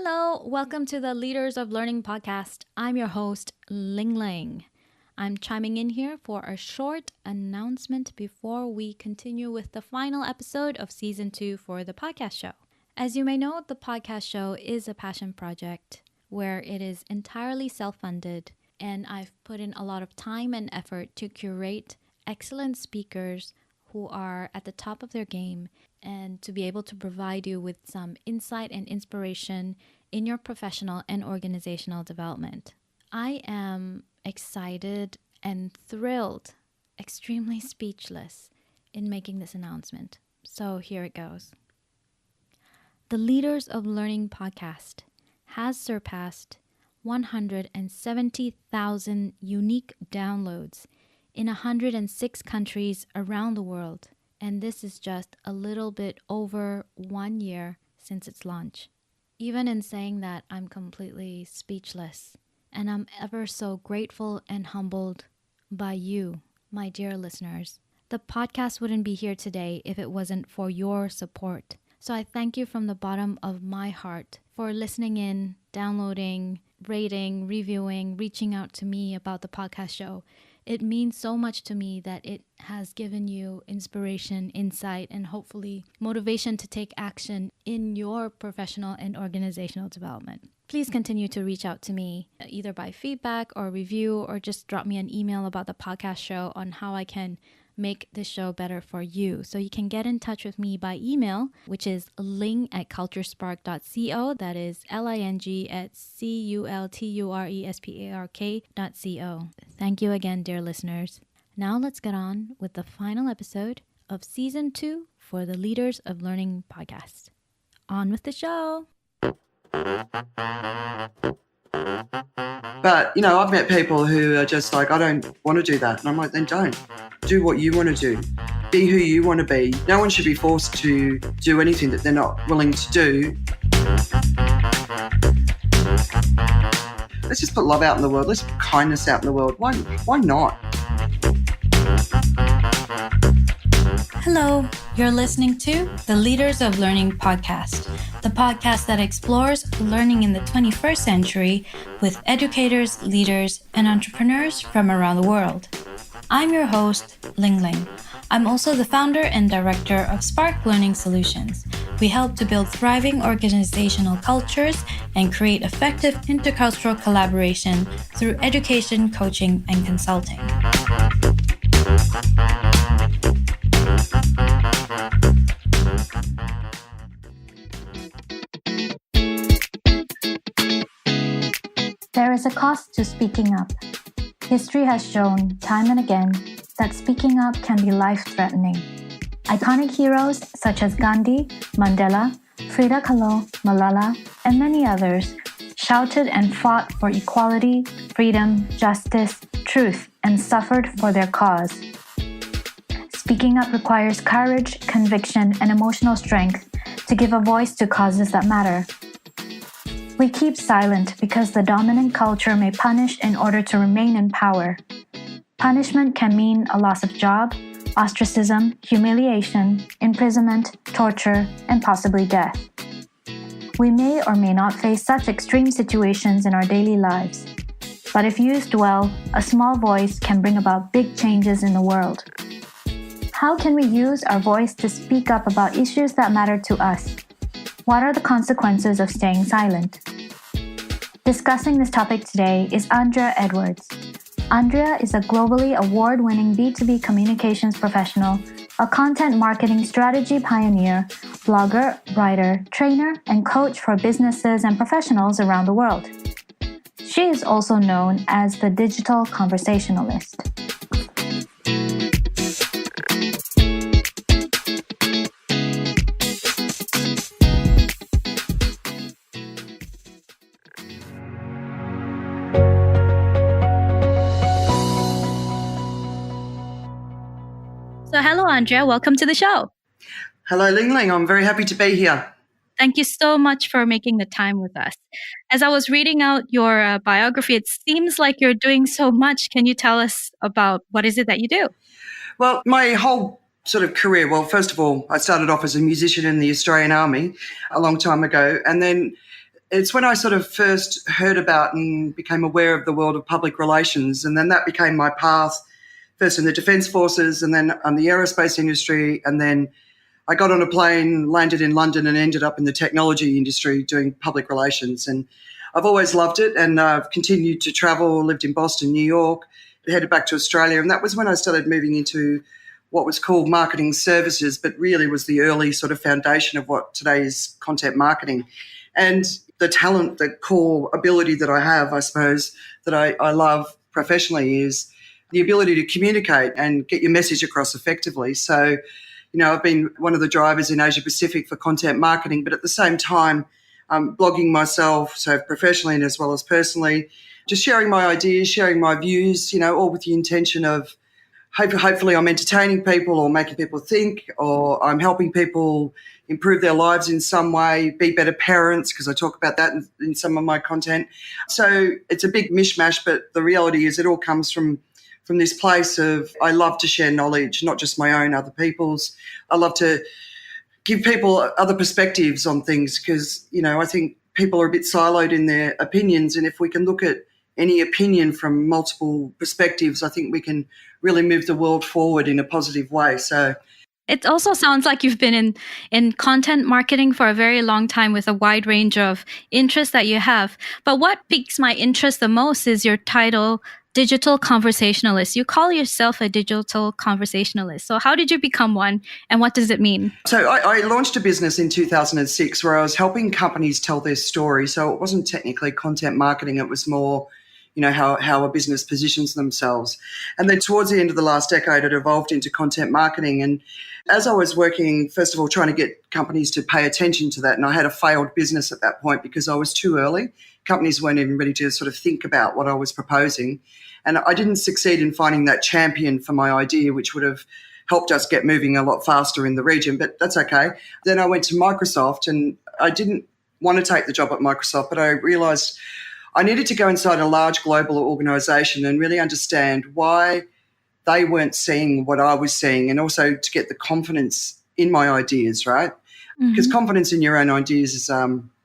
Hello, welcome to the Leaders of Learning podcast. I'm your host, Ling Ling. I'm chiming in here for a short announcement before we continue with the final episode of season 2 for the podcast show. As you may know, the podcast show is a passion project where it is entirely self-funded, and I've put in a lot of time and effort to curate excellent speakers who are at the top of their game and to be able to provide you with some insight and inspiration in your professional and organizational development. I am excited and thrilled, extremely speechless in making this announcement. So here it goes. The Leaders of Learning podcast has surpassed 170,000 unique downloads in 106 countries around the world. And this is just a little bit over 1 year since its launch. Even in saying that, I'm completely speechless. And I'm ever so grateful and humbled by you, my dear listeners. The podcast wouldn't be here today if it wasn't for your support. So I thank you from the bottom of my heart for listening in, downloading, rating, reviewing, reaching out to me about the podcast show. It means so much to me that it has given you inspiration, insight, and hopefully motivation to take action in your professional and organizational development. Please continue to reach out to me either by feedback or review, or just drop me an email about the podcast show on how I can make this show better for you. So you can get in touch with me by email, which is ling@culturespark.co. That is ling@culturespark.co. Thank you again, dear listeners. Now let's get on with the final episode of season 2 for the Leaders of Learning podcast. On with the show. But, I've met people who are just like, I don't want to do that. And I'm like, then don't. Do what you want to do. Be who you want to be. No one should be forced to do anything that they're not willing to do. Let's just put love out in the world. Let's put kindness out in the world. Why not? Hello, you're listening to the Leaders of Learning podcast, the podcast that explores learning in the 21st century with educators, leaders, and entrepreneurs from around the world. I'm your host, Ling Ling. I'm also the founder and director of Spark Learning Solutions. We help to build thriving organizational cultures and create effective intercultural collaboration through education, coaching, and consulting. There is a cost to speaking up. History has shown time and again that speaking up can be life-threatening. Iconic heroes such as Gandhi, Mandela, Frida Kahlo, Malala, and many others shouted and fought for equality, freedom, justice, truth, and suffered for their cause. Speaking up requires courage, conviction, and emotional strength to give a voice to causes that matter. We keep silent because the dominant culture may punish in order to remain in power. Punishment can mean a loss of job, ostracism, humiliation, imprisonment, torture, and possibly death. We may or may not face such extreme situations in our daily lives. But if used well, a small voice can bring about big changes in the world. How can we use our voice to speak up about issues that matter to us? What are the consequences of staying silent? Discussing this topic today is Andrea Edwards. Andrea is a globally award-winning B2B communications professional, a content marketing strategy pioneer, blogger, writer, trainer, and coach for businesses and professionals around the world. She is also known as the digital conversationalist. So hello, Andrea. Welcome to the show. Hello, Ling Ling. I'm very happy to be here. Thank you so much for making the time with us. As I was reading out your biography, it seems like you're doing so much. Can you tell us about what is it that you do? Well, my whole sort of career, well, first of all, I started off as a musician in the Australian Army a long time ago. And then It's when I sort of first heard about and became aware of the world of public relations, and then that became my path, first in the Defence Forces and then on the aerospace industry, and then I got on a plane, landed in London, and ended up in the technology industry doing public relations. And I've always loved it, and I've continued to travel, lived in Boston, New York, headed back to Australia, and that was when I started moving into what was called marketing services, but really was the early sort of foundation of what today is content marketing. And the talent, the core ability that I have, I suppose, that I love professionally is the ability to communicate and get your message across effectively. So, I've been one of the drivers in Asia Pacific for content marketing, but at the same time, blogging myself, so professionally and as well as personally, just sharing my ideas, sharing my views, all with the intention of hopefully I'm entertaining people or making people think, or I'm helping people improve their lives in some way, be better parents, because I talk about that in some of my content. So it's a big mishmash, but the reality is it all comes from this place of I love to share knowledge, not just my own, other people's. I love to give people other perspectives on things because, I think people are a bit siloed in their opinions, and if we can look at any opinion from multiple perspectives, I think we can really move the world forward in a positive way. So it also sounds like you've been in content marketing for a very long time with a wide range of interests that you have. But what piques my interest the most is your title, digital conversationalist. You call yourself a digital conversationalist. So how did you become one, and what does it mean? So I launched a business in 2006 where I was helping companies tell their story. So it wasn't technically content marketing. It was more, how a business positions themselves. And then towards the end of the last decade, it evolved into content marketing. And as I was working, first of all, trying to get companies to pay attention to that, and I had a failed business at that point because I was too early. Companies weren't even ready to sort of think about what I was proposing. And I didn't succeed in finding that champion for my idea, which would have helped us get moving a lot faster in the region, but that's okay. Then I went to Microsoft, and I didn't want to take the job at Microsoft, but I realised I needed to go inside a large global organisation and really understand why they weren't seeing what I was seeing, and also to get the confidence in my ideas, right? Because confidence in your own ideas is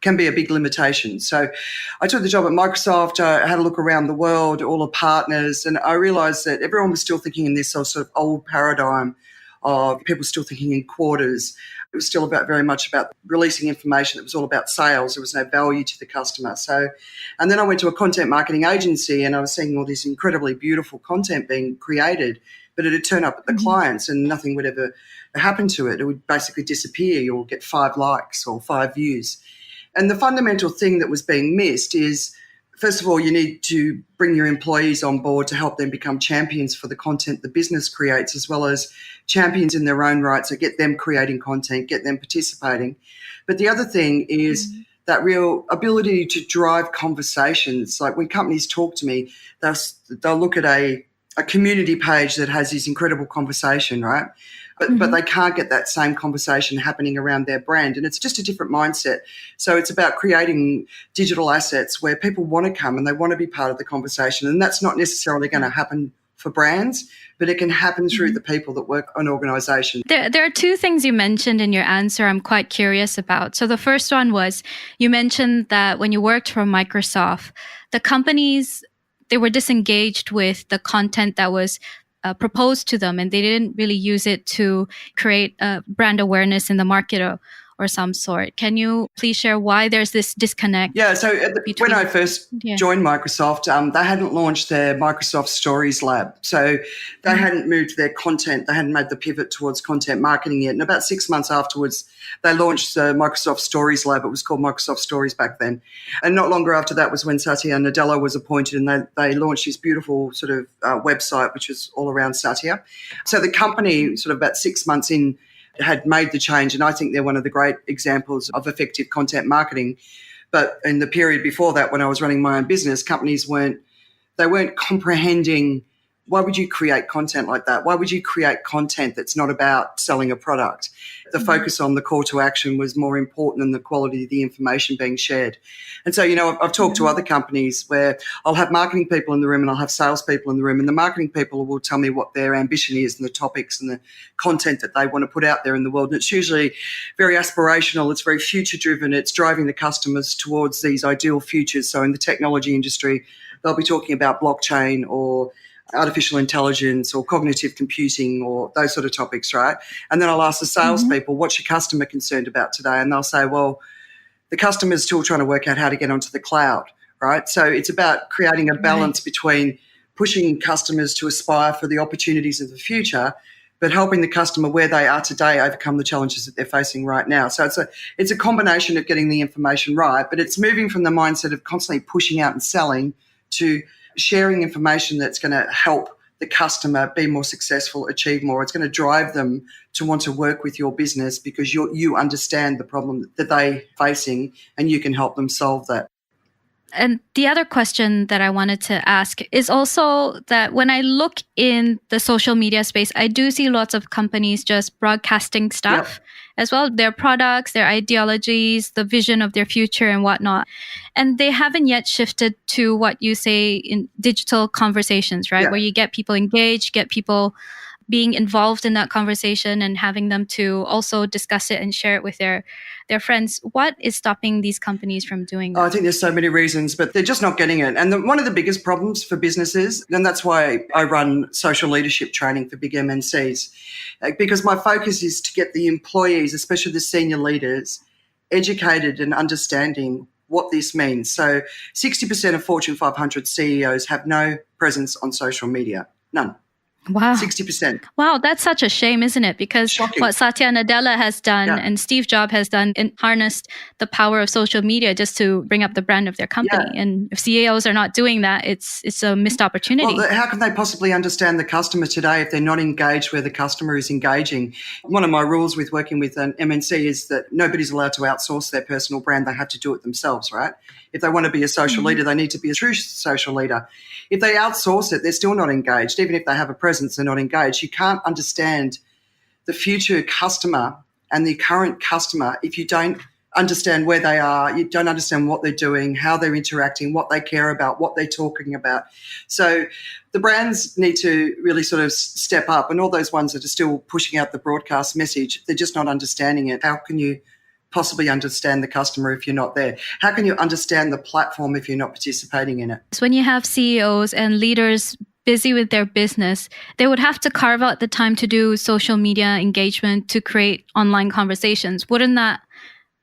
can be a big limitation. So I took the job at Microsoft. I had a look around the world, all the partners, and I realised that everyone was still thinking in this sort of old paradigm of people still thinking in quarters. It was still very much about releasing information. It was all about sales. There was no value to the customer. So, and then I went to a content marketing agency, and I was seeing all this incredibly beautiful content being created, but it'd turn up at the clients and nothing would ever happen to it. It would basically disappear. You'll get 5 likes or 5 views. And the fundamental thing that was being missed is, first of all, you need to bring your employees on board to help them become champions for the content the business creates, as well as champions in their own right, so get them creating content, get them participating. But the other thing is that real ability to drive conversations. Like when companies talk to me, they'll look at a community page that has this incredible conversation, right? But they can't get that same conversation happening around their brand, and it's just a different mindset. So it's about creating digital assets where people want to come and they want to be part of the conversation, and that's not necessarily going to happen for brands, but it can happen through the people that work on organisations. There are 2 things you mentioned in your answer I'm quite curious about. So the first one was you mentioned that when you worked for Microsoft, the companies, they were disengaged with the content that was proposed to them, and they didn't really use it to create brand awareness in the market or some sort. Can you please share why there's this disconnect? Yeah, so when I first joined Microsoft, they hadn't launched their Microsoft Stories Lab. So they hadn't moved their content, they hadn't made the pivot towards content marketing yet. And about 6 months afterwards, they launched the Microsoft Stories Lab. It was called Microsoft Stories back then. And not longer after that was when Satya Nadella was appointed, and they launched this beautiful sort of website, which was all around Satya. So the company sort of about 6 months in had made the change, and I think they're one of the great examples of effective content marketing. But in the period before that, when I was running my own business, companies weren't comprehending Why would you create content like that? Why would you create content that's not about selling a product? The focus on the call to action was more important than the quality of the information being shared. And so, I've talked to other companies where I'll have marketing people in the room and I'll have salespeople in the room, and the marketing people will tell me what their ambition is and the topics and the content that they want to put out there in the world. And it's usually very aspirational. It's very future driven. It's driving the customers towards these ideal futures. So in the technology industry, they'll be talking about blockchain or artificial intelligence or cognitive computing or those sort of topics, right? And then I'll ask the salespeople, what's your customer concerned about today? And they'll say, well, the customer's still trying to work out how to get onto the cloud, right? So it's about creating a balance between pushing customers to aspire for the opportunities of the future, but helping the customer where they are today overcome the challenges that they're facing right now. So it's a combination of getting the information right, but it's moving from the mindset of constantly pushing out and selling to sharing information that's going to help the customer be more successful, achieve more. It's going to drive them to want to work with your business because you understand the problem that they're facing and you can help them solve that. And the other question that I wanted to ask is also that when I look in the social media space, I do see lots of companies just broadcasting stuff as well, their products, their ideologies, the vision of their future and whatnot. And they haven't yet shifted to what you say in digital conversations, right? Where you get people engaged, get people being involved in that conversation and having them to also discuss it and share it with their friends. What is stopping these companies from doing that? I think there's so many reasons, but they're just not getting it. And one of the biggest problems for businesses, and that's why I run social leadership training for big MNCs, because my focus is to get the employees, especially the senior leaders, educated and understanding what this means. So 60% of Fortune 500 CEOs have no presence on social media, none. Wow. 60%. Wow, that's such a shame, isn't it? Because Shocking. what Satya Nadella has done and Steve Jobs has done and harnessed the power of social media just to bring up the brand of their company. Yeah. And if CEOs are not doing that, it's a missed opportunity. Well, how can they possibly understand the customer today if they're not engaged where the customer is engaging? One of my rules with working with an MNC is that nobody's allowed to outsource their personal brand. They have to do it themselves, right? If they want to be a social leader, they need to be a true social leader. If they outsource it, they're still not engaged. Even if they have a presence, they're not engaged. You can't understand the future customer and the current customer if you don't understand where they are, you don't understand what they're doing, how they're interacting, what they care about, what they're talking about. So the brands need to really sort of step up, and all those ones that are still pushing out the broadcast message, they're just not understanding it. How can you possibly understand the customer if you're not there? How can you understand the platform if you're not participating in it? So when you have CEOs and leaders busy with their business, they would have to carve out the time to do social media engagement to create online conversations. Wouldn't that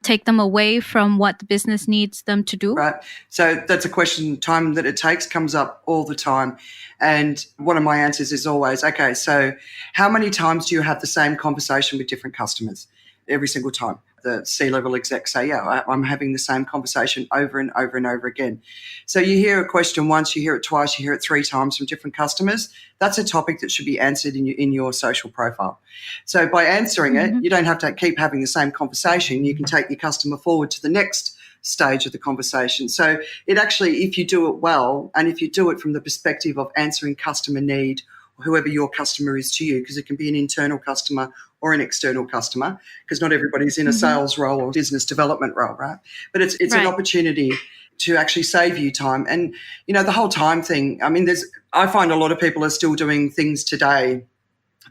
take them away from what the business needs them to do? Right. So that's a question, time that it takes comes up all the time. And one of my answers is always, okay, so how many times do you have the same conversation with different customers? Every single time. The C-level execs say, yeah, I'm having the same conversation over and over and over again. So you hear a question once, you hear it twice, you hear it 3 times from different customers. That's a topic that should be answered in your social profile. So by answering it, you don't have to keep having the same conversation. You can take your customer forward to the next stage of the conversation. So it actually, if you do it well, and if you do it from the perspective of answering customer need, whoever your customer is to you, because it can be an internal customer or an external customer, because not everybody's in a sales role or business development role, right? But it's an opportunity to actually save you time. And, the whole time thing, I mean, I find a lot of people are still doing things today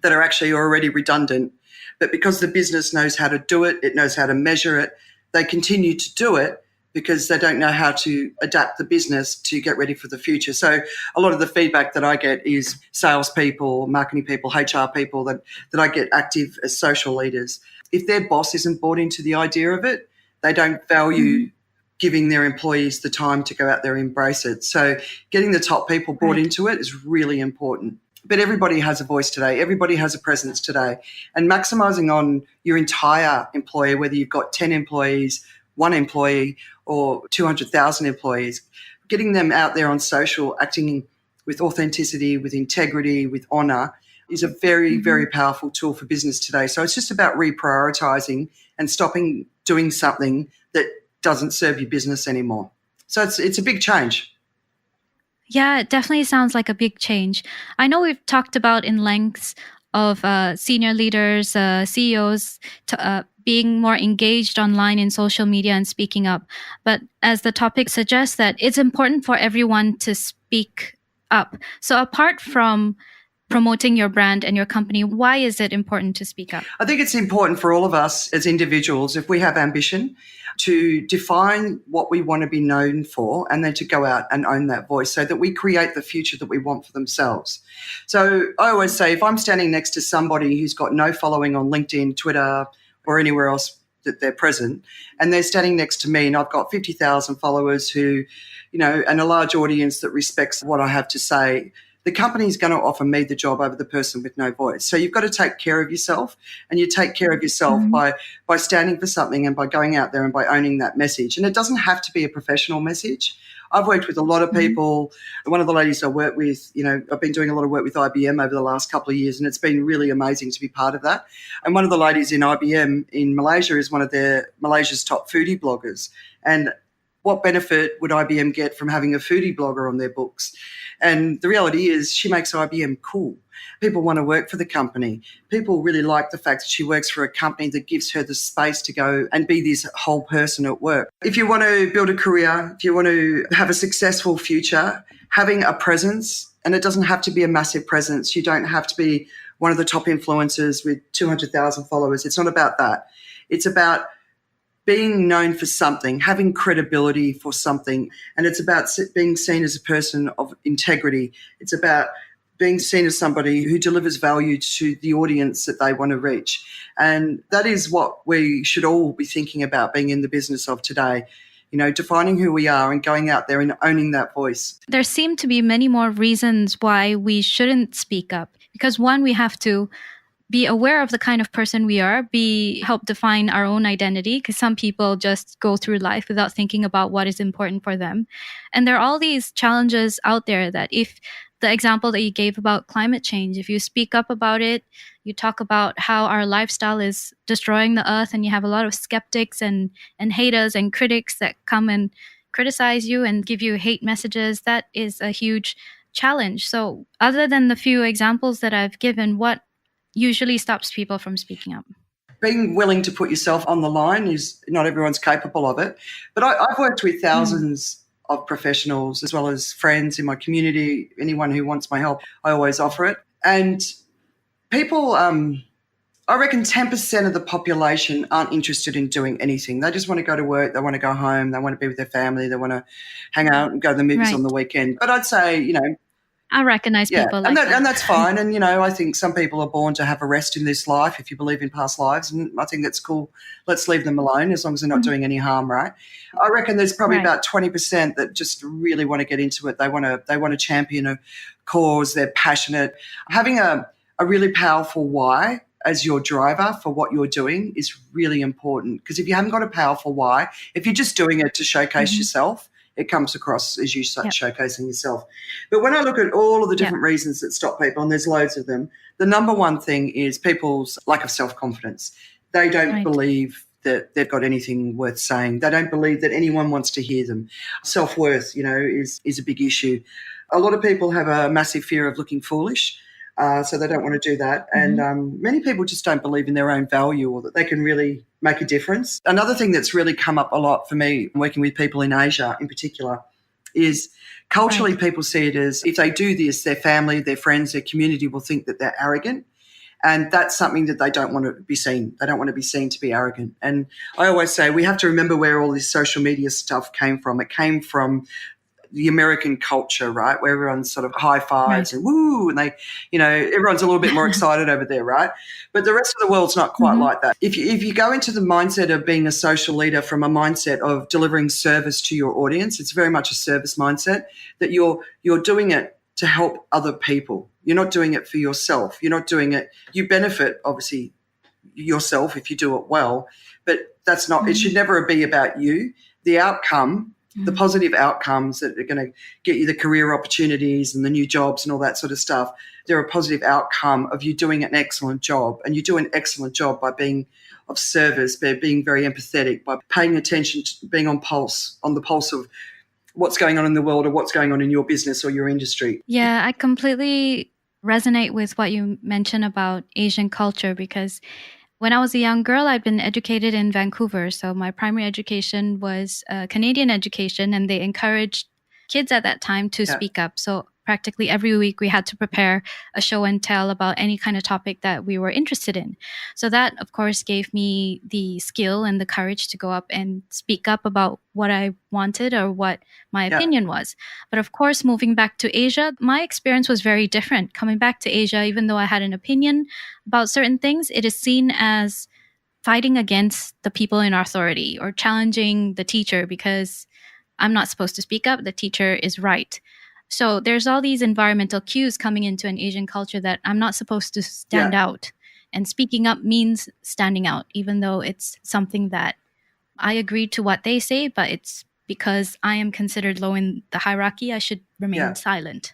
that are actually already redundant, but because the business knows how to do it, it knows how to measure it, they continue to do it because they don't know how to adapt the business to get ready for the future. So a lot of the feedback that I get is salespeople, marketing people, HR people that I get active as social leaders. If their boss isn't bought into the idea of it, they don't value giving their employees the time to go out there and embrace it. So getting the top people bought into it is really important. But everybody has a voice today. Everybody has a presence today. And maximising on your entire employer, whether you've got 10 employees, 1 employee or 200,000 employees, getting them out there on social, acting with authenticity, with integrity, with honour is a very, very powerful tool for business today. So it's just about reprioritising and stopping doing something that doesn't serve your business anymore. So it's a big change. Yeah, it definitely sounds like a big change. I know we've talked about in lengths of senior leaders, CEOs, being more engaged online in social media and speaking up. But as the topic suggests, that it's important for everyone to speak up. So apart from promoting your brand and your company, why is it important to speak up? I think it's important for all of us as individuals, if we have ambition, to define what we want to be known for and then to go out and own that voice so that we create the future that we want for themselves. So I always say, if I'm standing next to somebody who's got no following on LinkedIn, Twitter, or anywhere else that they're present, and they're standing next to me and I've got 50,000 followers who, and a large audience that respects what I have to say, the company's going to offer me the job over the person with no voice. So you've got to take care of yourself, and you take care of yourself by standing for something and by going out there and by owning that message. And it doesn't have to be a professional message. I've worked with a lot of people. One of the ladies I work with, I've been doing a lot of work with IBM over the last couple of years, and it's been really amazing to be part of that. And one of the ladies in IBM in Malaysia is one of Malaysia's top foodie bloggers. And what benefit would IBM get from having a foodie blogger on their books? And the reality is she makes IBM cool. People want to work for the company. People really like the fact that she works for a company that gives her the space to go and be this whole person at work. If you want to build a career, if you want to have a successful future, having a presence, and it doesn't have to be a massive presence. You don't have to be one of the top influencers with 200,000 followers. It's not about that. It's about being known for something, having credibility for something, and it's about being seen as a person of integrity. It's about being seen as somebody who delivers value to the audience that they want to reach. And that is what we should all be thinking about being in the business of today, defining who we are and going out there and owning that voice. There seem to be many more reasons why we shouldn't speak up, because one, we have to be aware of the kind of person we are, help define our own identity, because some people just go through life without thinking about what is important for them. And there are all these challenges out there that, if the example that you gave about climate change, if you speak up about it, you talk about how our lifestyle is destroying the earth, and you have a lot of skeptics and haters and critics that come and criticize you and give you hate messages, that is a huge challenge. So other than the few examples that I've given, what usually stops people from speaking up? Being willing to put yourself on the line is, not everyone's capable of it. But I've worked with thousands of professionals as well as friends in my community. Anyone who wants my help, I always offer it. And people, I reckon 10% of the population aren't interested in doing anything. They just want to go to work. They want to go home. They want to be with their family. They want to hang out and go to the movies on the weekend. But I'd say, I recognize people like that. And that's fine. And, I think some people are born to have a rest in this life if you believe in past lives. And I think that's cool. Let's leave them alone as long as they're not doing any harm, right? I reckon there's probably about 20% that just really want to get into it. They want to champion a cause. They're passionate. Having a really powerful why as your driver for what you're doing is really important, because if you haven't got a powerful why, if you're just doing it to showcase yourself, it comes across as you showcasing yourself. But when I look at all of the different reasons that stop people, and there's loads of them, the number one thing is people's lack of self-confidence. They don't believe that they've got anything worth saying. They don't believe that anyone wants to hear them. Self-worth, is a big issue. A lot of people have a massive fear of looking foolish, so they don't want to do that. And many people just don't believe in their own value or that they can really make a difference. Another thing that's really come up a lot for me working with people in Asia in particular is culturally people see it as, if they do this, their family, their friends, their community will think that they're arrogant. And that's something that they don't want to be seen. They don't want to be seen to be arrogant. And I always say we have to remember where all this social media stuff came from. It came from the American culture, right, where everyone's sort of high fives and woo, and they, everyone's a little bit more excited over there, right? But the rest of the world's not quite like that. If you go into the mindset of being a social leader from a mindset of delivering service to your audience, it's very much a service mindset, that you're doing it to help other people. You're not doing it for yourself. You're not doing it. You benefit, obviously, yourself if you do it well, but that's not. It should never be about you. The outcome. The positive outcomes that are going to get you the career opportunities and the new jobs and all that sort of stuff, they're a positive outcome of you doing an excellent job. And you do an excellent job by being of service, by being very empathetic, by paying attention to being on the pulse of what's going on in the world or what's going on in your business or your industry. Yeah, I completely resonate with what you mentioned about Asian culture because when I was a young girl, I'd been educated in Vancouver. So my primary education was Canadian education, and they encouraged kids at that time to speak up. So practically every week we had to prepare a show and tell about any kind of topic that we were interested in. So that, of course, gave me the skill and the courage to go up and speak up about what I wanted or what my opinion was. But of course, moving back to Asia, my experience was very different. Coming back to Asia, even though I had an opinion about certain things, it is seen as fighting against the people in authority or challenging the teacher because I'm not supposed to speak up, the teacher is right. So there's all these environmental cues coming into an Asian culture that I'm not supposed to stand out. And speaking up means standing out, even though it's something that I agree to what they say, but it's because I am considered low in the hierarchy, I should remain silent.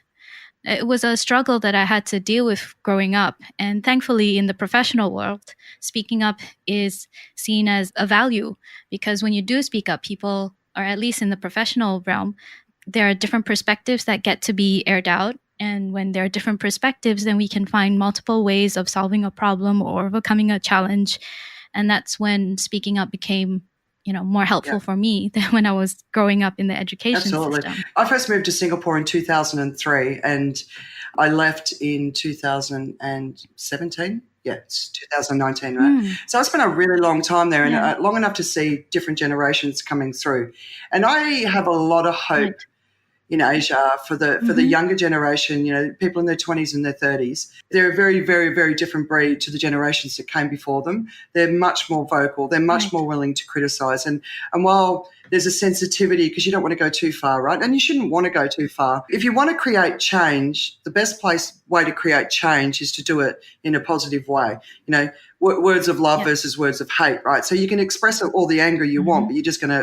It was a struggle that I had to deal with growing up. And thankfully, in the professional world, speaking up is seen as a value because when you do speak up, people, or at least in the professional realm, there are different perspectives that get to be aired out. And when there are different perspectives, then we can find multiple ways of solving a problem or overcoming a challenge. And that's when speaking up became more helpful for me than when I was growing up in the education system. I first moved to Singapore in 2003 and I left in 2017. Yeah, it's 2019, right? So I spent a really long time there and long enough to see different generations coming through. And I have a lot of hope in Asia for the younger generation, people in their 20s and their 30s. They're a very, very, very different breed to the generations that came before them. They're much more vocal. They're much more willing to criticise. And while there's a sensitivity because you don't want to go too far, right? And you shouldn't want to go too far. If you want to create change, the best way to create change is to do it in a positive way. Words of love versus words of hate, right? So you can express all the anger you want, but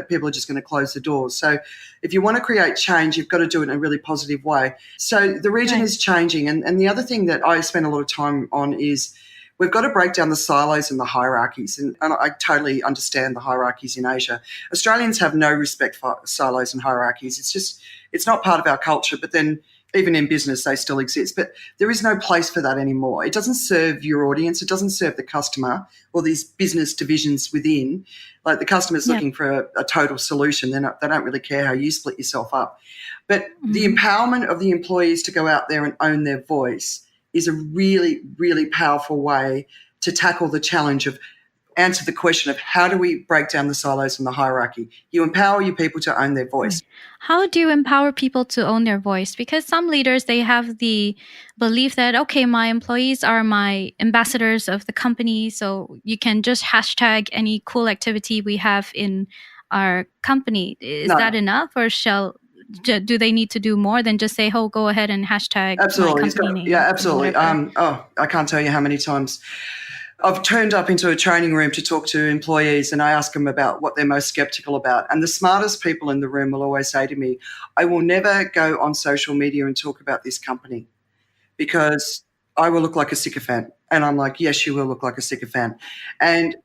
people are just going to close the doors. So if you want to create change, you've got to do it in a really positive way. So the region is changing. And the other thing that I spend a lot of time on is we've got to break down the silos and the hierarchies. And I totally understand the hierarchies in Asia. Australians have no respect for silos and hierarchies. It's not part of our culture, but then even in business, they still exist. But there is no place for that anymore. It doesn't serve your audience. It doesn't serve the customer or these business divisions within. Like the customer's looking for a total solution. They don't really care how you split yourself up. But the empowerment of the employees to go out there and own their voice is a really, really powerful way to tackle the challenge of answer the question of how do we break down the silos and the hierarchy. You empower your people to own their voice. How do you empower people to own their voice? Because some leaders, they have the belief that, okay, my employees are my ambassadors of the company, so you can just hashtag any cool activity we have in our company. Is that enough, or do they need to do more than just say, oh, go ahead and hashtag my company name? Yeah, absolutely. I can't tell you how many times I've turned up into a training room to talk to employees and I ask them about what they're most skeptical about. And the smartest people in the room will always say to me, I will never go on social media and talk about this company because I will look like a sycophant. And I'm like, yes, you will look like a sycophant. And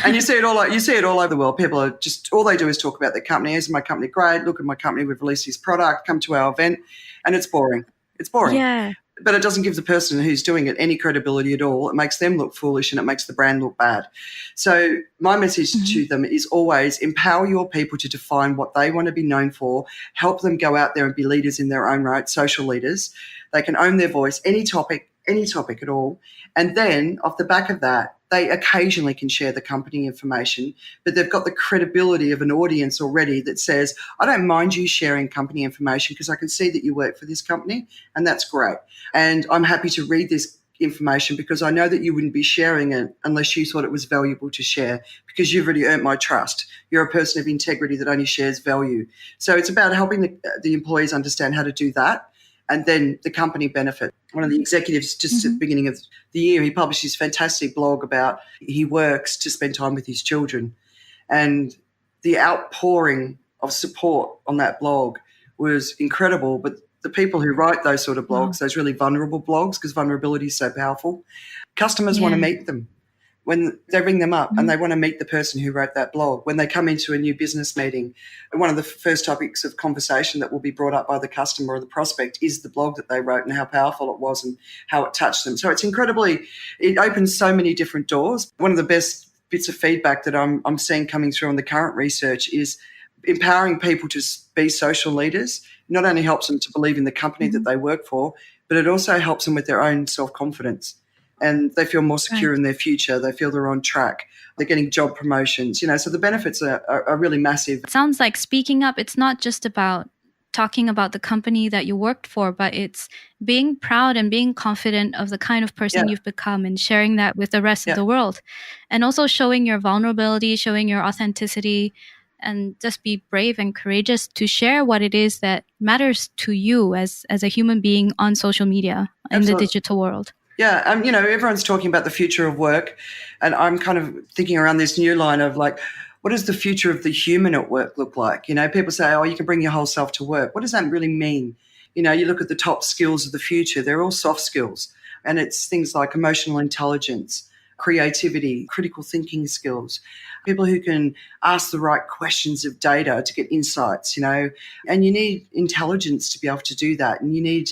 and you see it all over the world. People are just, all they do is talk about their company. Isn't my company great? Look at my company. We've released this product. Come to our event. And it's boring. It's boring. Yeah. But it doesn't give the person who's doing it any credibility at all. It makes them look foolish and it makes the brand look bad. So my message to them is always empower your people to define what they want to be known for, help them go out there and be leaders in their own right, social leaders. They can own their voice, any topic at all. And then off the back of that, they occasionally can share the company information, but they've got the credibility of an audience already that says, I don't mind you sharing company information because I can see that you work for this company and that's great. And I'm happy to read this information because I know that you wouldn't be sharing it unless you thought it was valuable to share because you've already earned my trust. You're a person of integrity that only shares value. So it's about helping the employees understand how to do that. And then the company benefit. One of the executives just at the beginning of the year, he published his fantastic blog about he works to spend time with his children. And the outpouring of support on that blog was incredible. But the people who write those sort of blogs, those really vulnerable blogs, because vulnerability is so powerful, customers want to meet them. when they ring them up and Mhm. they want to meet the person who wrote that blog, when they come into a new business meeting, one of the first topics of conversation that will be brought up by the customer or the prospect is the blog that they wrote and how powerful it was and how it touched them. So it opens so many different doors. One of the best bits of feedback that I'm seeing coming through on the current research is empowering people to be social leaders. Not only helps them to believe in the company that they work for, but it also helps them with their own self-confidence. And they feel more secure Right. in their future. They feel they're on track. They're getting job promotions, so the benefits are really massive. It sounds like speaking up, it's not just about talking about the company that you worked for, but it's being proud and being confident of the kind of person Yeah, you've become and sharing that with the rest of yeah, the world. And also showing your vulnerability, showing your authenticity, and just be brave and courageous to share what it is that matters to you as a human being on social media in the absolutely. digital world. Yeah, everyone's talking about the future of work, and I'm kind of thinking around this new line of like, what does the future of the human at work look like? People say, oh, you can bring your whole self to work. What does that really mean? You look at the top skills of the future, they're all soft skills, and it's things like emotional intelligence, creativity, critical thinking skills, people who can ask the right questions of data to get insights, and you need intelligence to be able to do that, and you need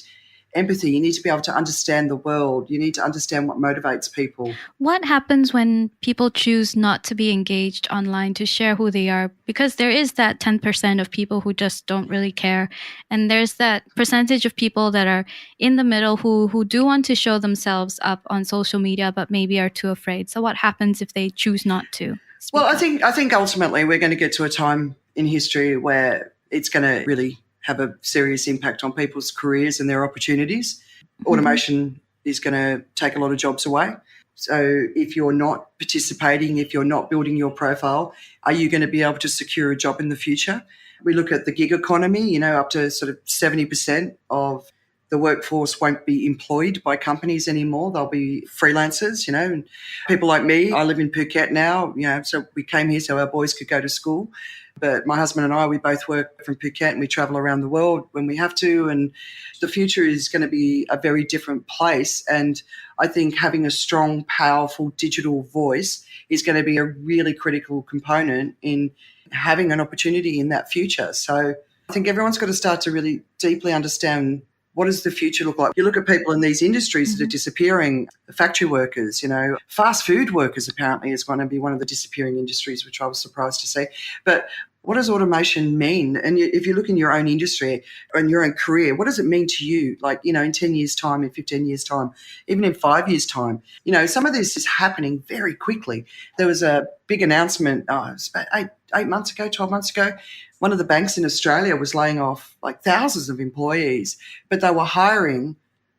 empathy. You need to be able to understand the world. You need to understand what motivates people. What happens when people choose not to be engaged online to share who they are? Because there is that 10% of people who just don't really care. And there's that percentage of people that are in the middle who do want to show themselves up on social media, but maybe are too afraid. So what happens if they choose not to speak Well, I up? think ultimately we're going to get to a time in history where it's going to really have a serious impact on people's careers and their opportunities. Automation is going to take a lot of jobs away. So if you're not participating, if you're not building your profile, are you going to be able to secure a job in the future? We look at the gig economy, up to sort of 70% of the workforce won't be employed by companies anymore. They'll be freelancers, and people like me. I live in Phuket now, so we came here so our boys could go to school. But my husband and I, we both work from Phuket and we travel around the world when we have to. And the future is going to be a very different place. And I think having a strong, powerful digital voice is going to be a really critical component in having an opportunity in that future. So I think everyone's got to start to really deeply understand, what does the future look like? You look at people in these industries that are disappearing, factory workers, fast food workers apparently is going to be one of the disappearing industries, which I was surprised to see. But what does automation mean? And if you look in your own industry and your own career, what does it mean to you? Like, in 10 years' time, in 15 years' time, even in 5 years' time, some of this is happening very quickly. There was a big announcement, it was about 8 months ago, 12 months ago. One of the banks in Australia was laying off like thousands of employees, but they were hiring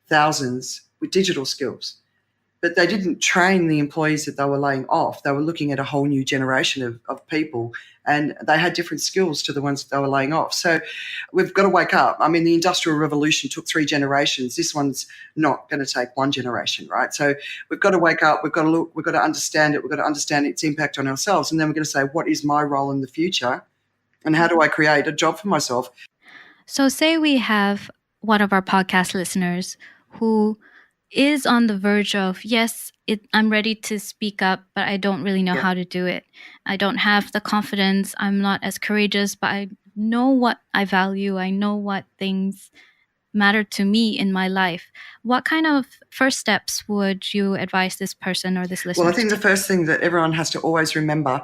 thousands with digital skills. But they didn't train the employees that they were laying off. They were looking at a whole new generation of people, and they had different skills to the ones that they were laying off. So we've got to wake up. I mean, the Industrial Revolution took 3 generations. This one's not going to take 1 generation, right? So we've got to wake up. We've got to look. We've got to understand it. We've got to understand its impact on ourselves. And then we're going to say, what is my role in the future? And how do I create a job for myself? So say we have one of our podcast listeners who is on the verge of, yes, I'm ready to speak up, but I don't really know how to do it. I don't have the confidence. I'm not as courageous, but I know what I value. I know what things matter to me in my life. What kind of first steps would you advise this person or this listener? Well, I think the first thing that everyone has to always remember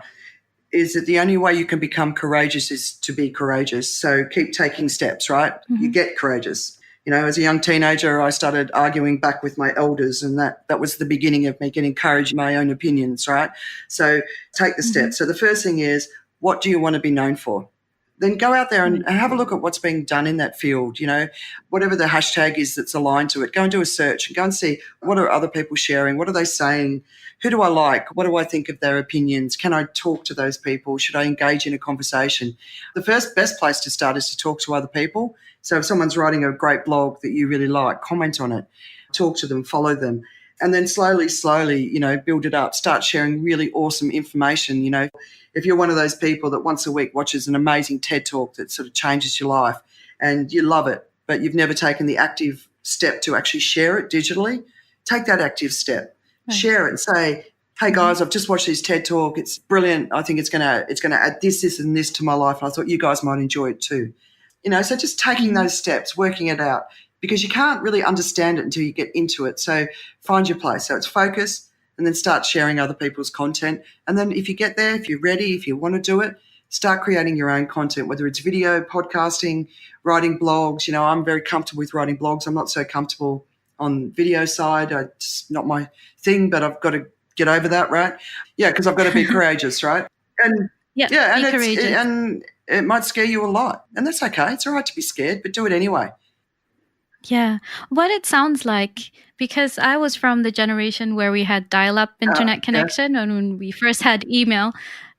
is that the only way you can become courageous is to be courageous. So keep taking steps, right? You get courageous. As a young teenager, I started arguing back with my elders, and that was the beginning of me getting courage in my own opinions, right? So take the steps. So the first thing is, what do you want to be known for? Then go out there and have a look at what's being done in that field, whatever the hashtag is that's aligned to it. Go and do a search and go and see, what are other people sharing? What are they saying? Who do I like? What do I think of their opinions? Can I talk to those people? Should I engage in a conversation? The best place to start is to talk to other people. So if someone's writing a great blog that you really like, comment on it, talk to them, follow them. And then slowly, build it up. Start sharing really awesome information. If you're one of those people that once a week watches an amazing TED Talk that sort of changes your life and you love it, but you've never taken the active step to actually share it digitally, take that active step. Right. Share it and say, hey guys, I've just watched this TED talk. It's brilliant. I think it's gonna add this, and this to my life. And I thought you guys might enjoy it too. So just taking those steps, working it out, because you can't really understand it until you get into it. So find your place. So it's focus, and then start sharing other people's content. And then if you get there, if you're ready, if you want to do it, start creating your own content, whether it's video, podcasting, writing blogs. I'm very comfortable with writing blogs. I'm not so comfortable on video side. It's not my thing, but I've got to get over that, right? Yeah, because I've got to be courageous, right? And Yeah, be courageous. And it might scare you a lot, and that's okay. It's all right to be scared, but do it anyway. Yeah. What it sounds like, because I was from the generation where we had dial-up internet connection, and when we first had email,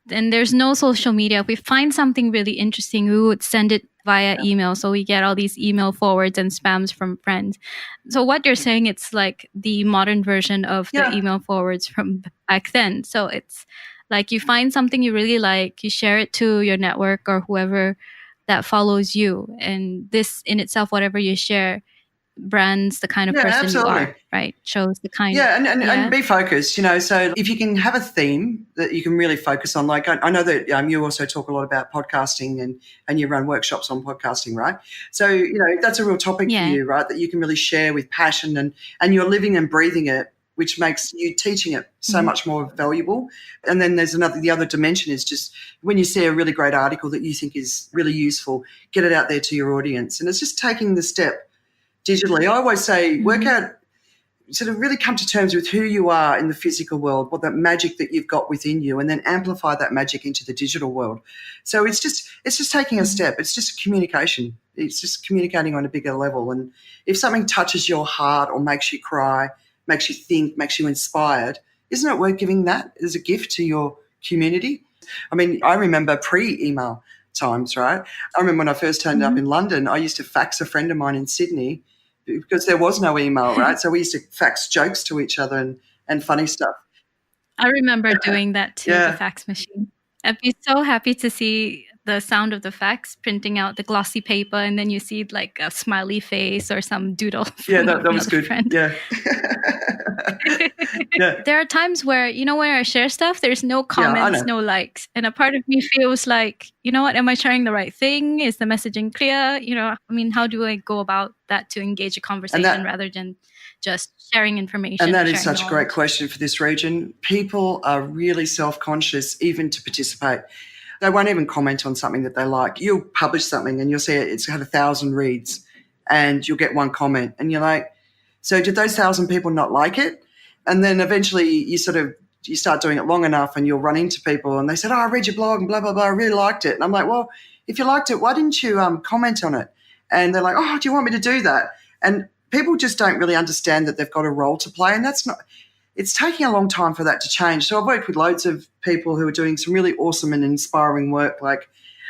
and there's no social media. If we find something really interesting, we would send it via email. So we get all these email forwards and spams from friends. So what you're saying, it's like the modern version of the email forwards from back then. So it's like you find something you really like, you share it to your network or whoever that follows you. And this in itself, whatever you share, brands the kind of person you are, right? Shows the kind and be focused, so if you can have a theme that you can really focus on, like I know that you also talk a lot about podcasting and you run workshops on podcasting, right? So, that's a real topic for you, right, that you can really share with passion and you're living and breathing it, which makes you teaching it so much more valuable. And then there's the other dimension is just when you see a really great article that you think is really useful, get it out there to your audience. And it's just taking the step digitally. I always say work out, sort of really come to terms with who you are in the physical world, what that magic that you've got within you, and then amplify that magic into the digital world. So it's just taking a step. It's just communication. It's just communicating on a bigger level. And if something touches your heart or makes you cry, makes you think, makes you inspired, isn't it worth giving that as a gift to your community? I mean, I remember pre-email times, right? I remember when I first turned up in London, I used to fax a friend of mine in Sydney because there was no email, right? So we used to fax jokes to each other and funny stuff. I remember doing that too, the fax machine. I'd be so happy to see the sound of the fax printing out the glossy paper, and then you see like a smiley face or some doodle. Yeah, that was good. Friend. Yeah. There are times where, when I share stuff, there's no comments, no likes. And a part of me feels like, what, am I sharing the right thing? Is the messaging clear? How do I go about that to engage a conversation rather than just sharing information? And that is such a great question for this region. People are really self-conscious even to participate. They won't even comment on something that they like. You'll publish something and you'll see it's had 1,000 reads and you'll get one comment and you're like, so did those 1,000 people not like it? And then eventually you start doing it long enough and you'll run into people and they said, I read your blog and blah, blah, blah, I really liked it. And I'm like, well, if you liked it, why didn't you comment on it? And they're like, oh, do you want me to do that? And people just don't really understand that they've got a role to play, and it's taking a long time for that to change. So I've worked with loads of people who are doing some really awesome and inspiring work, like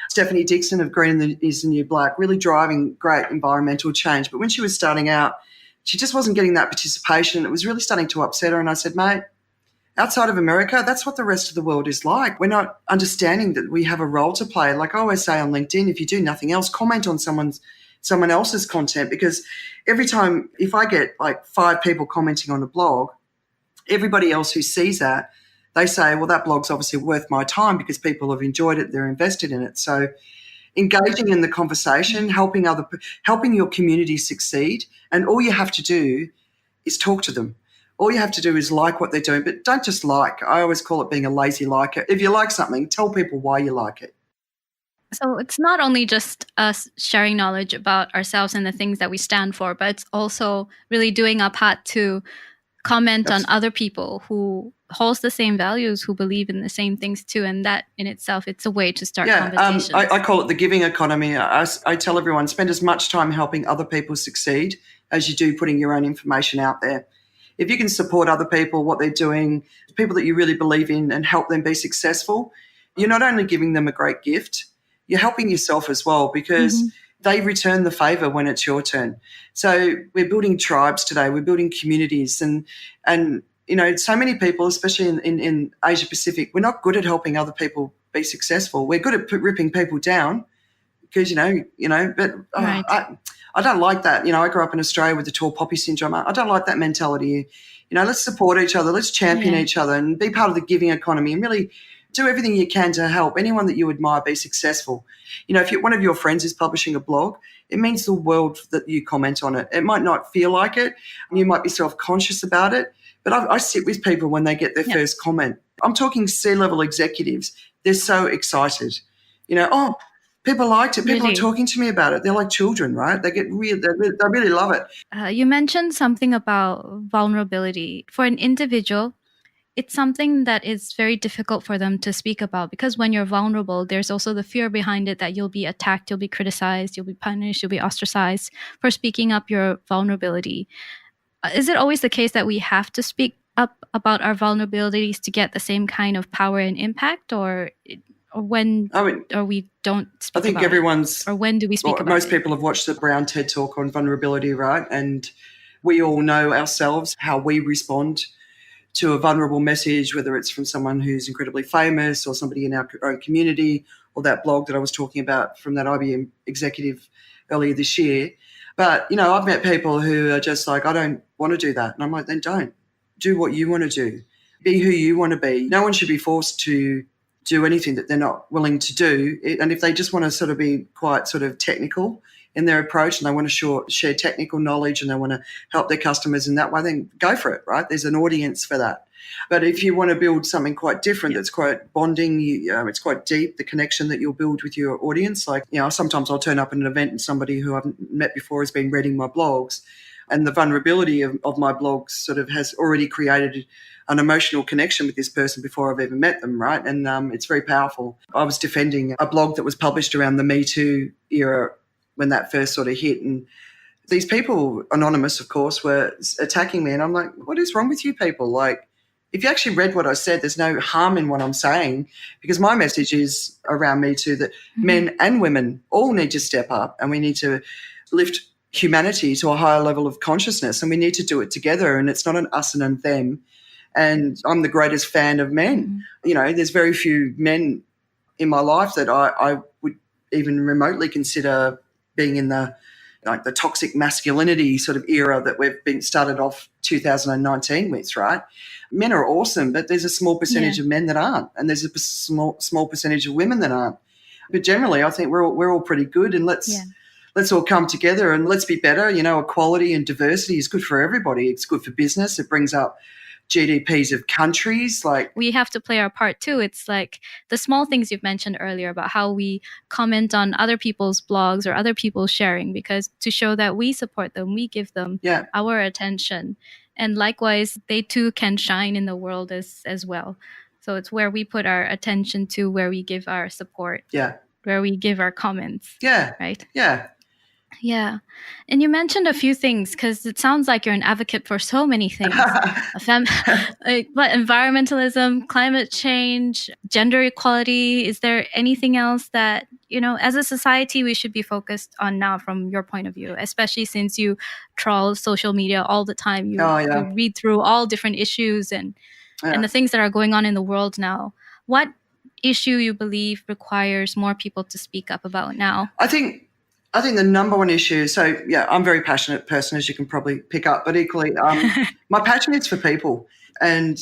Stephanie Dixon of Green is the New Black, really driving great environmental change. But when she was starting out, she just wasn't getting that participation. It was really starting to upset her. And I said, mate, outside of America, that's what the rest of the world is like. We're not understanding that we have a role to play. Like I always say on LinkedIn, if you do nothing else, comment on someone else's content, because every time, if I get like 5 people commenting on a blog, everybody else who sees that, they say, well, that blog's obviously worth my time because people have enjoyed it, they're invested in it. So engaging in the conversation, helping your community succeed, and all you have to do is talk to them. All you have to do is like what they're doing, but don't just like. I always call it being a lazy liker. If you like something, tell people why you like it. So it's not only just us sharing knowledge about ourselves and the things that we stand for, but it's also really doing our part to comment on other people who holds the same values, who believe in the same things too. And that in itself, it's a way to start conversations. I call it the giving economy. I tell everyone, spend as much time helping other people succeed as you do putting your own information out there. If you can support other people, what they're doing, people that you really believe in, and help them be successful, you're not only giving them a great gift, you're helping yourself as well, because they return the favour when it's your turn. So we're building tribes today. We're building communities, and so many people, especially in Asia Pacific, we're not good at helping other people be successful. We're good at ripping people down, because, but Right. I don't like that. I grew up in Australia with the tall poppy syndrome. I don't like that mentality. Let's support each other. Let's champion each other and be part of the giving economy and really do everything you can to help anyone that you admire be successful. If one of your friends is publishing a blog, it means the world that you comment on it. It might not feel like it. You might be self-conscious about it. But I sit with people when they get their first comment. I'm talking C-level executives. They're so excited. People liked it. People Really? are talking to me about it. They're like children, right? They get weird. They really love it. You mentioned something about vulnerability. For an individual, it's something that is very difficult for them to speak about because when you're vulnerable, there's also the fear behind it that you'll be attacked, you'll be criticized, you'll be punished, you'll be ostracized for speaking up your vulnerability. Is it always the case that we have to speak up about our vulnerabilities to get the same kind of power and impact, or when or we don't speak I think about everyone's it? Or when do we speak about most it? people have watched the Brown TED Talk on vulnerability, right? And we all know ourselves how we respond to a vulnerable message, whether it's from someone who's incredibly famous or somebody in our own community or that blog that I was talking about from that IBM executive earlier this year. But, I've met people who are just like, I don't want to do that. And I'm like, then don't. Do what you want to do. Be who you want to be. No one should be forced to do anything that they're not willing to do. And if they just want to sort of be quite sort of technical in their approach and they want to share technical knowledge and they want to help their customers in that way, then go for it, right? There's an audience for that. But if you want to build something quite different that's quite bonding, it's quite deep, the connection that you'll build with your audience. Like, sometimes I'll turn up at an event and somebody who I've met before has been reading my blogs, and the vulnerability of my blogs sort of has already created an emotional connection with this person before I've ever met them, right? And it's very powerful. I was defending a blog that was published around the Me Too era when that first sort of hit, and these people, anonymous of course, were attacking me, and I'm like, what is wrong with you people? Like, if you actually read what I said, there's no harm in what I'm saying, because my message is around Me Too that men and women all need to step up and we need to lift humanity to a higher level of consciousness, and we need to do it together, and it's not an us and a them. And I'm the greatest fan of men. There's very few men in my life that I would even remotely consider being in the toxic masculinity sort of era that we've been started off 2019 with, right? Men are awesome, but there's a small percentage of men that aren't, and there's a small percentage of women that aren't. But generally, I think we're all pretty good, and let's all come together and let's be better. Equality and diversity is good for everybody. It's good for business. It brings up GDPs of countries. Like, we have to play our part too. It's like the small things you've mentioned earlier about how we comment on other people's blogs or other people's sharing, because to show that we support them, we give them our attention. And likewise, they too can shine in the world as well. So it's where we put our attention to, where we give our support, where we give our comments. Right? Yeah. And you mentioned a few things, because it sounds like you're an advocate for so many things. Environmentalism, climate change, gender equality. Is there anything else that, as a society, we should be focused on now from your point of view, especially since you trawl social media all the time? You read through all different issues and the things that are going on in the world now. What issue you believe requires more people to speak up about now? I think the number one issue, I'm a very passionate person, as you can probably pick up, but equally my passion is for people. And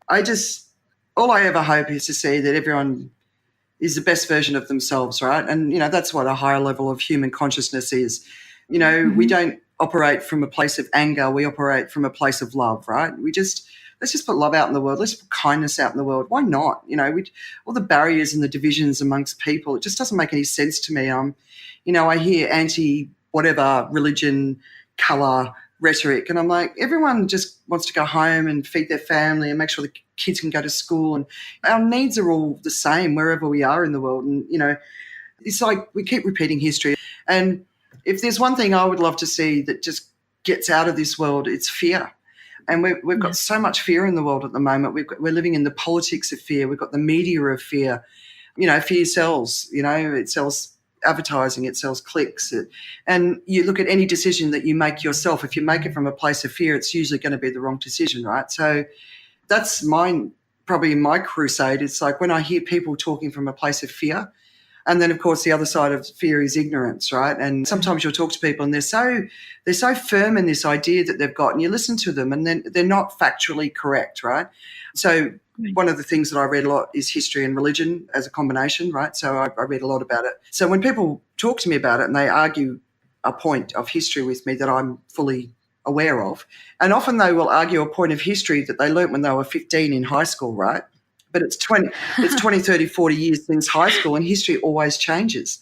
all I ever hope is to see that everyone is the best version of themselves, right? And, that's what a higher level of human consciousness is. We don't operate from a place of anger. We operate from a place of love, right? Let's just put love out in the world. Let's put kindness out in the world. Why not? All the barriers and the divisions amongst people, it just doesn't make any sense to me. I hear anti-whatever religion, colour, rhetoric, and I'm like, everyone just wants to go home and feed their family and make sure the kids can go to school, and our needs are all the same wherever we are in the world. And, it's like we keep repeating history. And if there's one thing I would love to see that just gets out of this world, it's fear. And we've got so much fear in the world at the moment. We're living in the politics of fear. We've got the media of fear. Fear sells. It sells advertising, it sells clicks. And you look at any decision that you make yourself, if you make it from a place of fear, it's usually going to be the wrong decision, right? So that's probably my crusade. It's like when I hear people talking from a place of fear, And then, of course, the other side of fear is ignorance, right? And sometimes you'll talk to people and they're so firm in this idea that they've got, and you listen to them and then they're not factually correct, right? So one of the things that I read a lot is history and religion as a combination, right? So I read a lot about it. So when people talk to me about it and they argue a point of history with me that I'm fully aware of, and often they will argue a point of history that they learnt when they were 15 in high school, right? But it's 20, 30, 40 years since high school, and history always changes.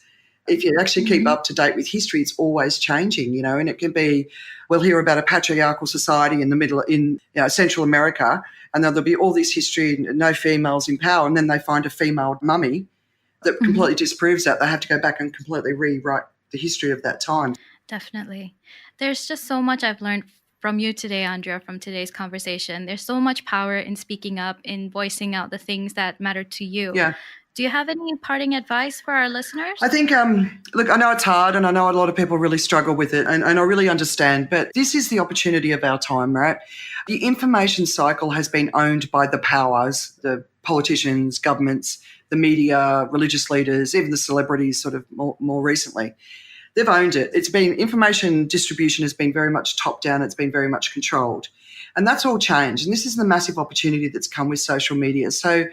If you actually keep up to date with history, it's always changing, you know, and it can be, we'll hear about a patriarchal society in Central America, and there'll be all this history and no females in power, and then they find a female mummy that completely disproves that. They have to go back and completely rewrite the history of that time. Definitely. There's just so much I've learned from you today, Andrea, from today's conversation. There's so much power in speaking up, in voicing out the things that matter to you. Yeah. Do you have any parting advice for our listeners? I think, look, I know it's hard and I know a lot of people really struggle with it and I really understand, but this is the opportunity of our time, right? The information cycle has been owned by the powers, the politicians, governments, the media, religious leaders, even the celebrities sort of more recently. They've owned it. It's been, information distribution has been very much top down. It's been very much controlled. And that's all changed. And this is the massive opportunity that's come with social media. So,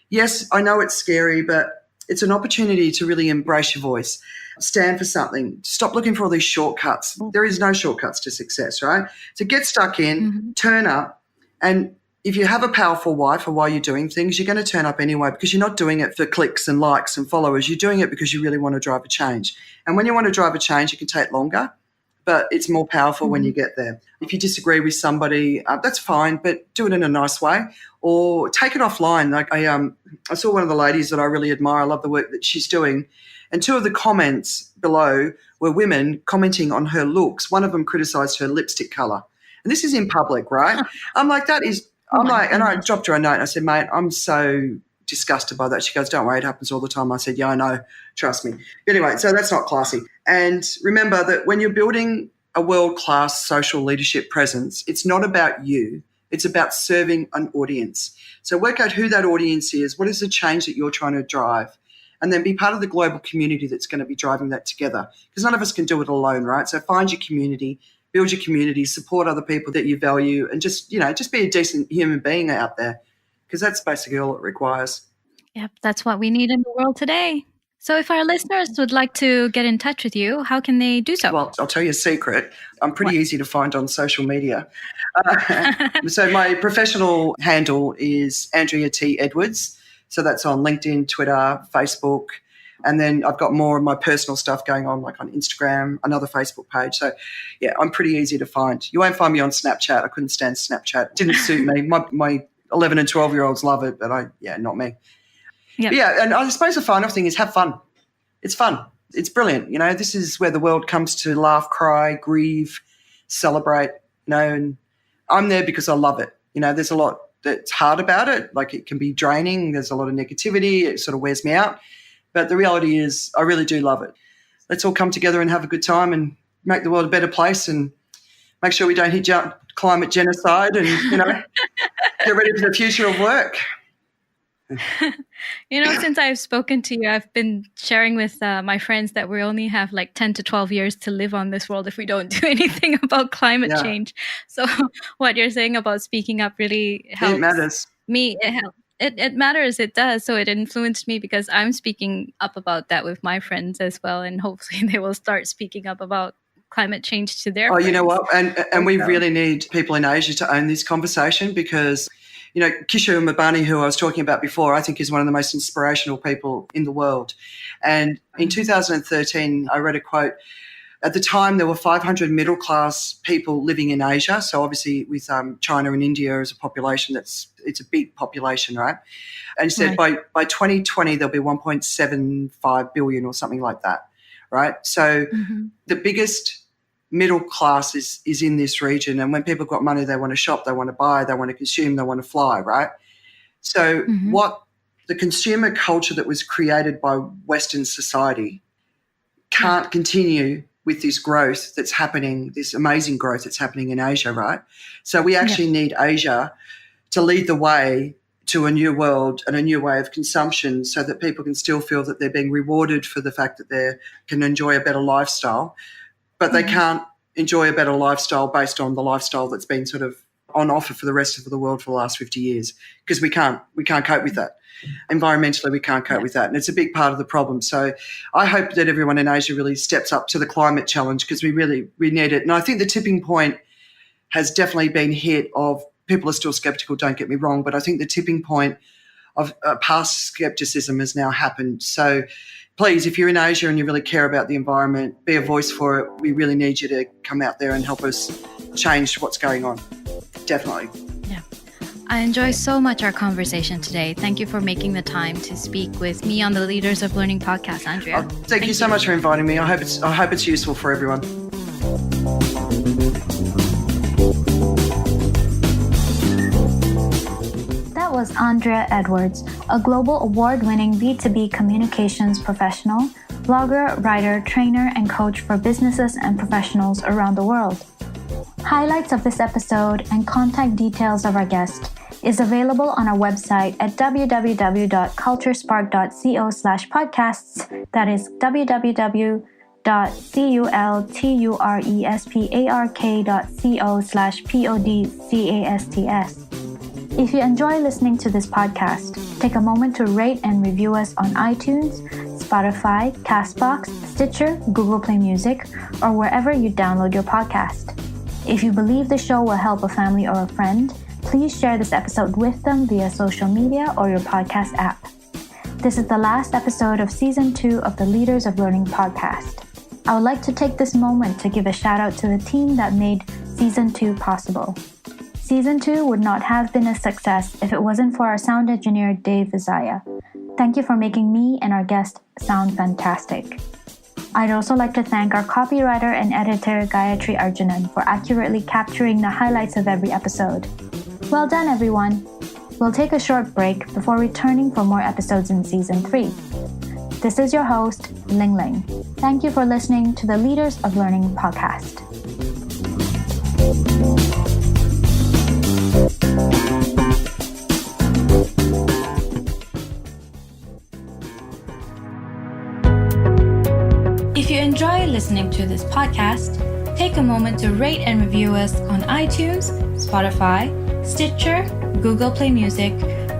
yes, I know it's scary, but it's an opportunity to really embrace your voice, stand for something, stop looking for all these shortcuts. There is no shortcuts to success, right? So get stuck in, turn up, and if you have a powerful why for why you're doing things, you're going to turn up anyway because you're not doing it for clicks and likes and followers. You're doing it because you really want to drive a change. And when you want to drive a change, it can take longer, but it's more powerful when you get there. If you disagree with somebody, that's fine, but do it in a nice way or take it offline. Like I saw one of the ladies that I really admire. I love the work that she's doing. And two of the comments below were women commenting on her looks. One of them criticised her lipstick colour. And this is in public, right? I'm like, that is... and I dropped her a note and I said, mate, I'm so disgusted by that. She goes, don't worry, it happens all the time. I said, yeah, I know, trust me. Anyway, so that's not classy. And remember that when you're building a world-class social leadership presence, it's not about you. It's about serving an audience. So work out who that audience is, what is the change that you're trying to drive, and then be part of the global community that's going to be driving that together because none of us can do it alone, right? So find your community, build your community, support other people that you value, and just be a decent human being out there because that's basically all it requires. Yep, that's what we need in the world today. So if our listeners would like to get in touch with you, how can they do so? Well, I'll tell you a secret. I'm pretty easy to find on social media. So my professional handle is Andrea T. Edwards. So that's on LinkedIn, Twitter, Facebook. And then I've got more of my personal stuff going on, like on Instagram, another Facebook page. So, yeah, I'm pretty easy to find. You won't find me on Snapchat. I couldn't stand Snapchat. It didn't suit me. My 11 and 12-year-olds love it, but not me. Yep. Yeah, and I suppose the final thing is have fun. It's fun. It's brilliant. You know, this is where the world comes to laugh, cry, grieve, celebrate, you know, and I'm there because I love it. You know, there's a lot that's hard about it. Like it can be draining. There's a lot of negativity. It sort of wears me out. But the reality is I really do love it. Let's all come together and have a good time and make the world a better place and make sure we don't hit climate genocide and, you know, get ready for the future of work. You know, since I've spoken to you, I've been sharing with my friends that we only have like 10 to 12 years to live on this world if we don't do anything about climate change. So what you're saying about speaking up really helps. It matters. Me. It matters. It does. So it influenced me because I'm speaking up about that with my friends as well. And hopefully they will start speaking up about climate change to their friends. You know what? And we really need people in Asia to own this conversation because, you know, Kishore Mabani, who I was talking about before, I think is one of the most inspirational people in the world. And in 2013, I read a quote. At the time, there were 500 middle-class people living in Asia. So obviously with China and India as a population, it's a big population, right? And he said by 2020, there'll be 1.75 billion or something like that, right? So the biggest middle class is in this region. And when people got money, they want to shop, they want to buy, they want to consume, they want to fly, right? So what the consumer culture that was created by Western society can't continue with this growth that's happening, this amazing growth that's happening in Asia, right? So we actually need Asia to lead the way to a new world and a new way of consumption so that people can still feel that they're being rewarded for the fact that they can enjoy a better lifestyle, but they can't enjoy a better lifestyle based on the lifestyle that's been sort of on offer for the rest of the world for the last 50 years, because we can't cope with that. Environmentally, we can't cope with that, and it's a big part of the problem. So I hope that everyone in Asia really steps up to the climate challenge, because we need it. And I think the tipping point has definitely been hit. Of people are still sceptical, don't get me wrong, but I think the tipping point of past scepticism has now happened. So please, if you're in Asia and you really care about the environment, be a voice for it. We really need you to come out there and help us change what's going on. Definitely. Yeah. I enjoy so much our conversation today. Thank you for making the time to speak with me on the Leaders of Learning podcast, Andrea. Thank you so much for inviting me. I hope it's useful for everyone. That was Andrea Edwards, a global award-winning B2B communications professional, blogger, writer, trainer, and coach for businesses and professionals around the world. Highlights of this episode and contact details of our guest is available on our website at www.culturespark.co/podcasts. That is www.culturespark.co/podcasts. If you enjoy listening to this podcast, take a moment to rate and review us on iTunes, Spotify, Castbox, Stitcher, Google Play Music, or wherever you download your podcast. If you believe the show will help a family or a friend, please share this episode with them via social media or your podcast app. This is the last episode of Season 2 of the Leaders of Learning podcast. I would like to take this moment to give a shout out to the team that made Season 2 possible. Season 2 would not have been a success if it wasn't for our sound engineer, Dave Vizaya. Thank you for making me and our guest sound fantastic. I'd also like to thank our copywriter and editor, Gayatri Arjunan, for accurately capturing the highlights of every episode. Well done, everyone. We'll take a short break before returning for more episodes in Season 3. This is your host, Ling Ling. Thank you for listening to the Leaders of Learning podcast. If you enjoy listening to this podcast, take a moment to rate and review us on iTunes, Spotify, Stitcher, Google Play Music,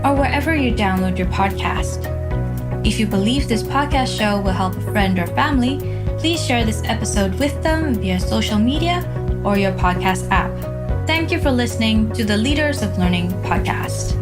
or wherever you download your podcast. If you believe this podcast show will help a friend or family, please share this episode with them via social media or your podcast app. Thank you for listening to the Leaders of Learning podcast.